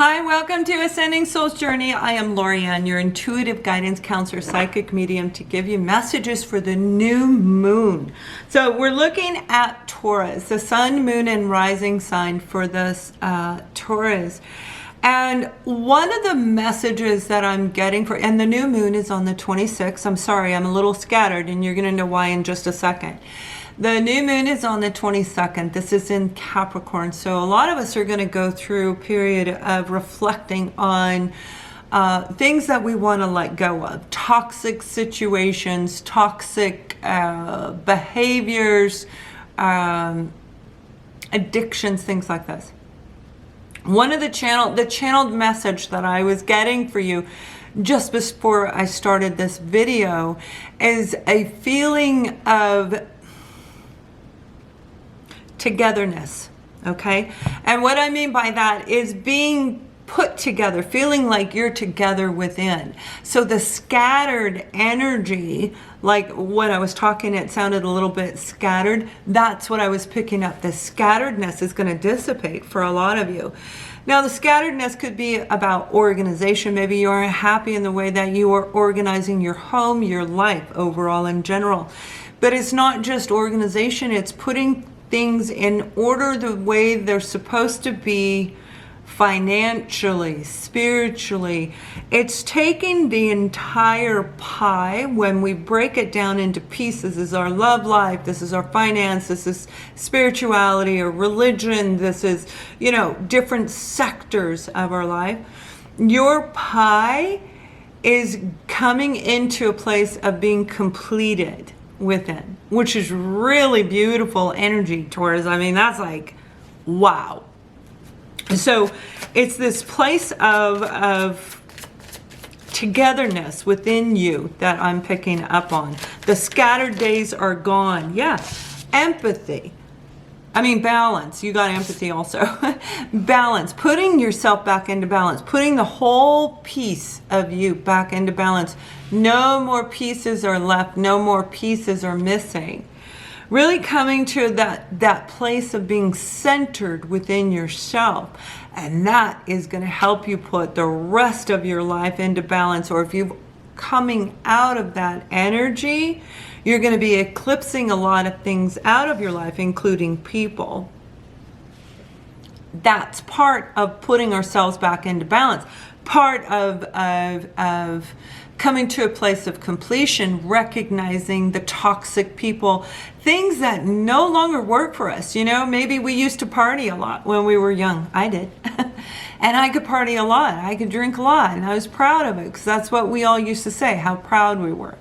Hi, welcome to Ascending Soul's Journey. I am Lorianne, your intuitive guidance counselor, psychic medium, to give you messages for the new moon. So we're looking at Taurus, the sun, moon, and rising sign for this Taurus. And one of the messages that I'm getting for, and the new moon is on the 26th. I'm sorry, I'm a little scattered, and you're going to know why in just a second. The new moon is on the 22nd. This is in Capricorn. So a lot of us are going to go through a period of reflecting on things that we want to let go of. Toxic situations, toxic behaviors, addictions, things like this. One of the channeled message that I was getting for you just before I started this video is a feeling of togetherness, okay? And what I mean by that is being put together, feeling like you're together within. So the scattered energy, like when I was talking, it sounded a little bit scattered. That's what I was picking up. The scatteredness is going to dissipate for a lot of you. Now, the scatteredness could be about organization. Maybe you aren't happy in the way that you are organizing your home, your life overall in general. But it's not just organization, it's putting things in order the way they're supposed to be financially, spiritually. It's taking the entire pie. When we break it down into pieces, this is our love life, this is our finance, this is spirituality or religion, this is, different sectors of our life. Your pie is coming into a place of being completed within, which is really beautiful energy, Taurus. I mean, that's like, wow. So it's this place of togetherness within you that I'm picking up on. The scattered days are gone. Yeah. Empathy. Balance. You got empathy also. Balance. Putting yourself back into balance. Putting the whole piece of you back into balance. No more pieces are left. No more pieces are missing. Really coming to that place of being centered within yourself. And that is going to help you put the rest of your life into balance. Or if you're coming out of that energy, you're going to be eclipsing a lot of things out of your life, including people. That's part of putting ourselves back into balance. Part of coming to a place of completion, recognizing the toxic people, things that no longer work for us. Maybe we used to party a lot when we were young. I did. And I could party a lot. I could drink a lot. And I was proud of it because that's what we all used to say, how proud we were.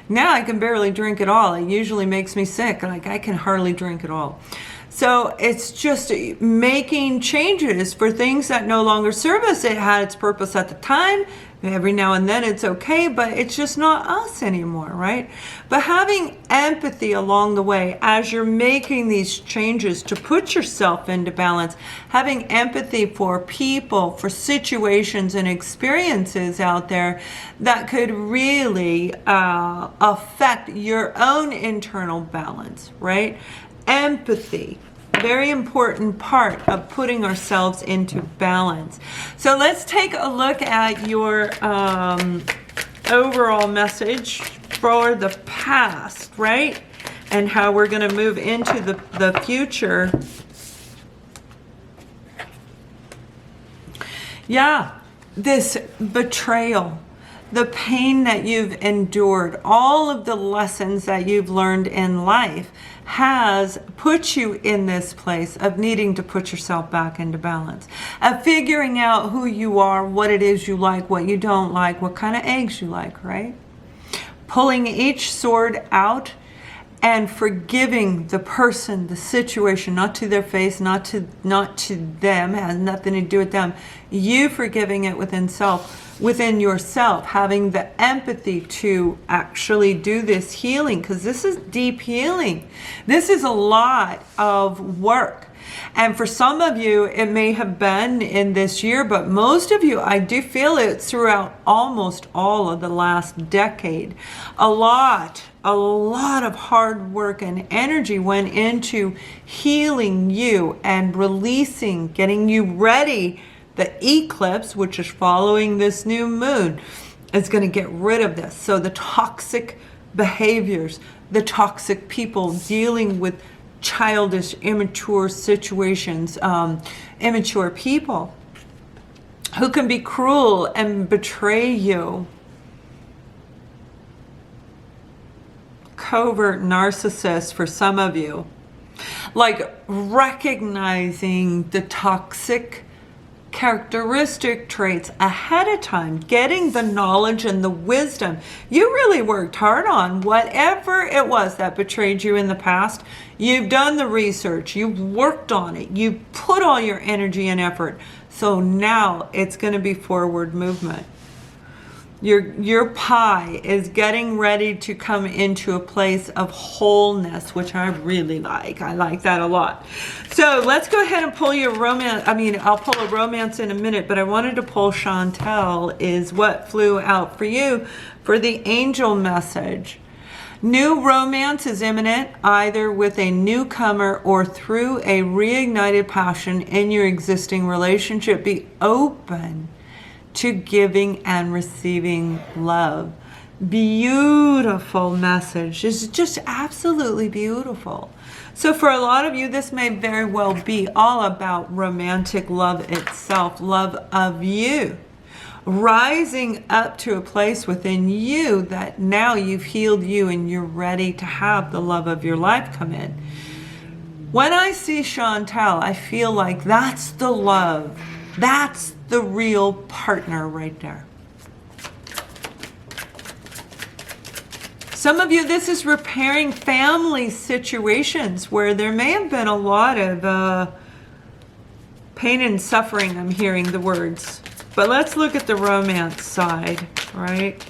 Now I can barely drink at all. It usually makes me sick. Like I can hardly drink at all. So it's just making changes for things that no longer serve us. It had its purpose at the time. Every now and then it's okay, but it's just not us anymore, right? But having empathy along the way as you're making these changes to put yourself into balance, having empathy for people, for situations and experiences out there that could really affect your own internal balance, right? Empathy. Very important part of putting ourselves into balance. So let's take a look at your overall message for the past, right? And how we're going to move into the future. Yeah, this betrayal, the pain that you've endured, all of the lessons that you've learned in life has put you in this place of needing to put yourself back into balance, of figuring out who you are, what it is you like, what you don't like, what kind of eggs you like, right? Pulling each sword out and forgiving the person, the situation, not to their face, not to them, has nothing to do with them. You forgiving it within yourself, having the empathy to actually do this healing, because this is deep healing. This is a lot of work. And for some of you, it may have been in this year, but most of you, I do feel it throughout almost all of the last decade. A lot of hard work and energy went into healing you and releasing, getting you ready The eclipse, which is following this new moon, is going to get rid of this. So the toxic behaviors, the toxic people dealing with childish, immature situations, immature people who can be cruel and betray you. Covert narcissists for some of you. Like recognizing the toxic characteristic traits ahead of time, getting the knowledge and the wisdom. You really worked hard on whatever it was that betrayed you in the past. You've done the research, you've worked on it, you put all your energy and effort. So now it's going to be forward movement. Your pie is getting ready to come into a place of wholeness, which I really like. I like that a lot. So let's go ahead and pull your romance. I mean, I'll pull a romance in a minute, but I wanted to pull Chantel is what flew out for you for the angel message. New romance is imminent, either with a newcomer or through a reignited passion in your existing relationship. Be open to giving and receiving love. Beautiful message. It's just absolutely beautiful. So for a lot of you, this may very well be all about romantic love itself, love of you. Rising up to a place within you that now you've healed you and you're ready to have the love of your life come in. When I see Chantel, I feel like that's the love. That's the real partner right there. Some of you, this is repairing family situations where there may have been a lot of pain and suffering. I'm hearing the words. But let's look at the romance side, right?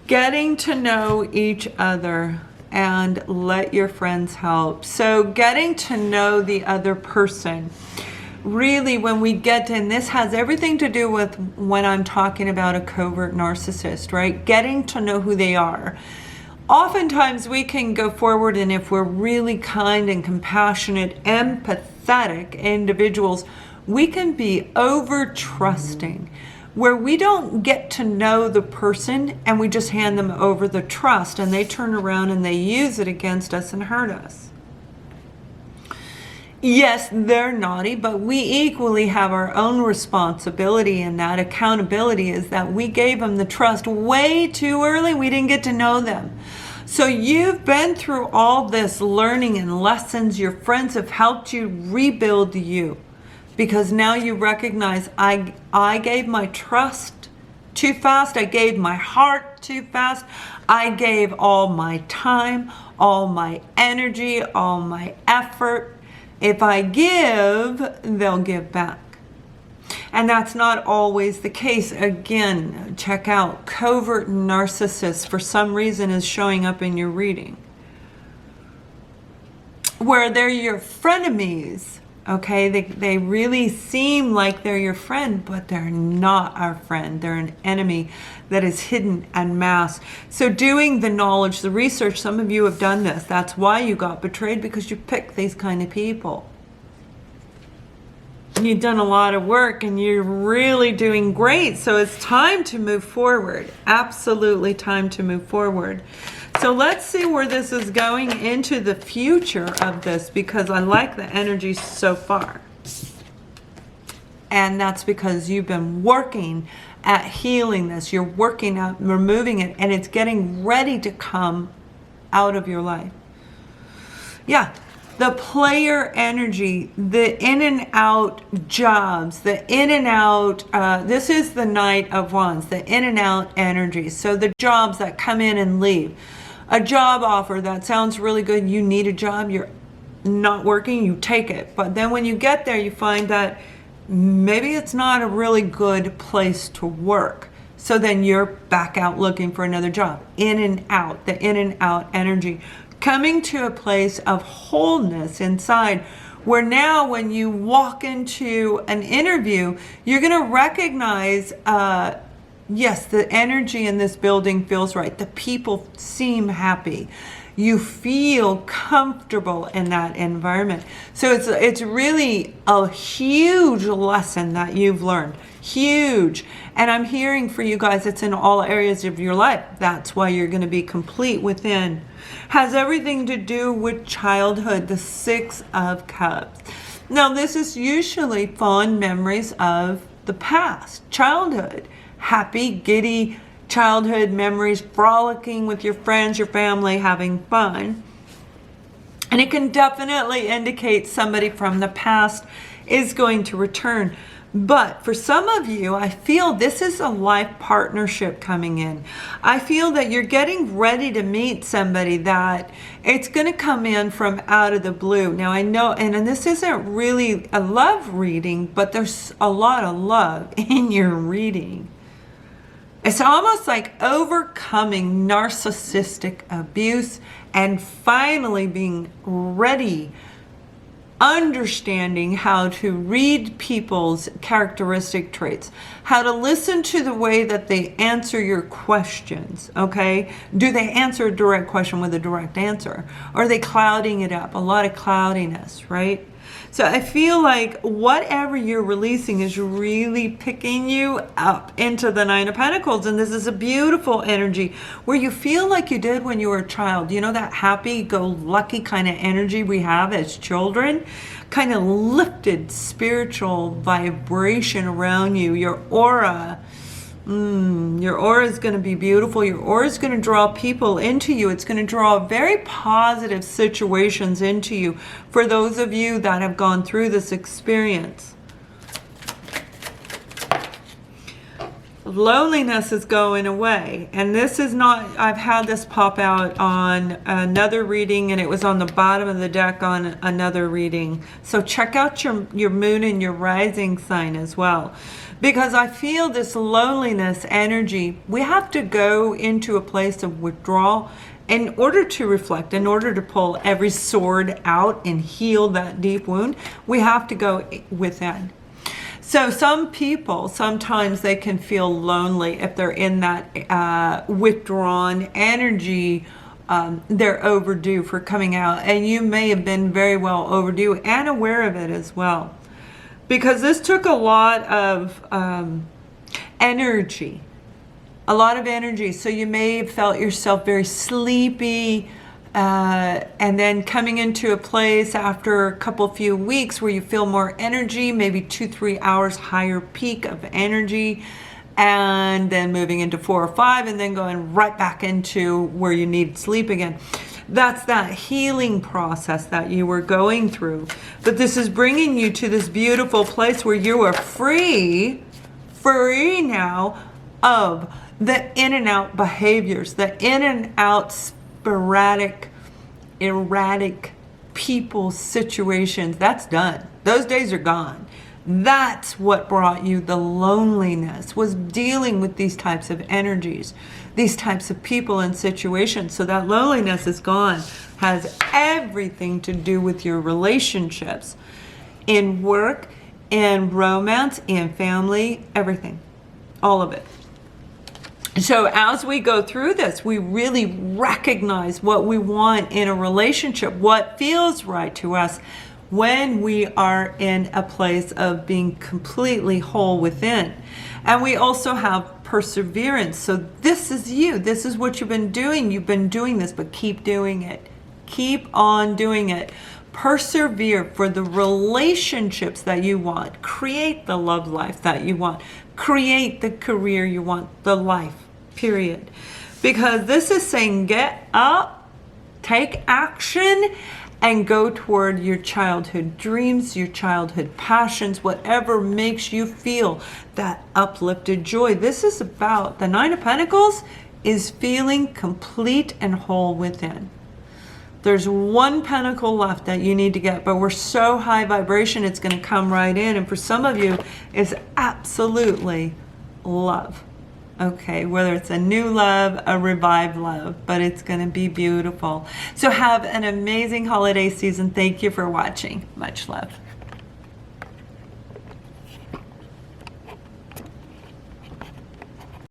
Getting to know each other and let your friends help. So getting to know the other person. Really, when we get to, and this has everything to do with when I'm talking about a covert narcissist, right? Getting to know who they are. Oftentimes we can go forward, and if we're really kind and compassionate, empathetic individuals, we can be over trusting, where we don't get to know the person and we just hand them over the trust and they turn around and they use it against us and hurt us. Yes, they're naughty, but we equally have our own responsibility, and that accountability is that we gave them the trust way too early. We didn't get to know them. So you've been through all this learning and lessons. Your friends have helped you rebuild you, because now you recognize I gave my trust too fast. I gave my heart too fast. I gave all my time, all my energy, all my effort. If I give, they'll give back. And that's not always the case. Again, check out covert narcissists for some reason is showing up in your reading, where they're your frenemies. Okay, they really seem like they're your friend, but they're not our friend. They're an enemy that is hidden and masked. So doing the knowledge, the research, some of you have done this. That's why you got betrayed, because you picked these kind of people. You've done a lot of work and you're really doing great. So it's time to move forward. Absolutely time to move forward. So let's see where this is going into the future of this, because I like the energy so far. And that's because you've been working at healing this. You're working at removing it, and it's getting ready to come out of your life. Yeah, the player energy, the in and out jobs, the in and out, this is the Knight of Wands, the in and out energy. So the jobs that come in and leave. A job offer that sounds really good. You need a job. You're not working. You take it. But then when you get there, you find that maybe it's not a really good place to work. So then you're back out looking for another job. In and out, the in and out energy. Coming to a place of wholeness inside, where now when you walk into an interview, you're going to recognize, yes, the energy in this building feels right. The people seem happy. You feel comfortable in that environment. So it's really a huge lesson that you've learned. Huge. And I'm hearing for you guys, it's in all areas of your life. That's why you're going to be complete within. Has everything to do with childhood, the Six of Cups. Now, this is usually fond memories of the past, childhood, happy, giddy childhood memories, frolicking with your friends, your family, having fun. And it can definitely indicate somebody from the past is going to return. But for some of you, I feel this is a life partnership coming in. I feel that you're getting ready to meet somebody that it's going to come in from out of the blue. Now I know, and this isn't really a love reading, but there's a lot of love in your reading. It's almost like overcoming narcissistic abuse and finally being ready, understanding how to read people's characteristic traits, how to listen to the way that they answer your questions, okay? Do they answer a direct question with a direct answer? Or are they clouding it up? A lot of cloudiness, right? So I feel like whatever you're releasing is really picking you up into the Nine of Pentacles. And this is a beautiful energy where you feel like you did when you were a child. You know, that happy-go-lucky kind of energy we have as children? Kind of lifted spiritual vibration around you. Your aura. Your aura is going to be beautiful. Your aura is going to draw people into you. It's going to draw very positive situations into you for those of you that have gone through this experience. Loneliness is going away. And this is not, I've had this pop out on another reading, and it was on the bottom of the deck on another reading. So check out your moon and your rising sign as well. Because I feel this loneliness energy, we have to go into a place of withdrawal in order to reflect, in order to pull every sword out and heal that deep wound. We have to go within. So some people, sometimes they can feel lonely if they're in that withdrawn energy. They're overdue for coming out. And you may have been very well overdue and aware of it as well. Because this took a lot of energy. A lot of energy. So you may have felt yourself very sleepy. And then coming into a place after a few weeks where you feel more energy, maybe 2-3 hours higher peak of energy, and then moving into 4 or 5, and then going right back into where you need sleep again. That's that healing process that you were going through. But this is bringing you to this beautiful place where you are free now of the in and out behaviors, the in and out sporadic, erratic people, situations. That's done. Those days are gone. That's what brought you the loneliness, was dealing with these types of energies, these types of people and situations. So that loneliness is gone. Has everything to do with your relationships, in work, in romance, in family, everything, all of it. So as we go through this, we really recognize what we want in a relationship, what feels right to us when we are in a place of being completely whole within. And we also have perseverance. So this is you. This is what you've been doing. You've been doing this, but keep doing it. Keep on doing it. Persevere for the relationships that you want. Create the love life that you want. Create the career you want. The life, period. Because this is saying get up, take action, and go toward your childhood dreams, your childhood passions, whatever makes you feel that uplifted joy. This is about, the Nine of Pentacles is feeling complete and whole within. There's one pentacle left that you need to get, but we're so high vibration, it's going to come right in. And for some of you, it's absolutely love. Okay, whether it's a new love, a revived love, but it's going to be beautiful. So have an amazing holiday season. Thank you for watching. Much love.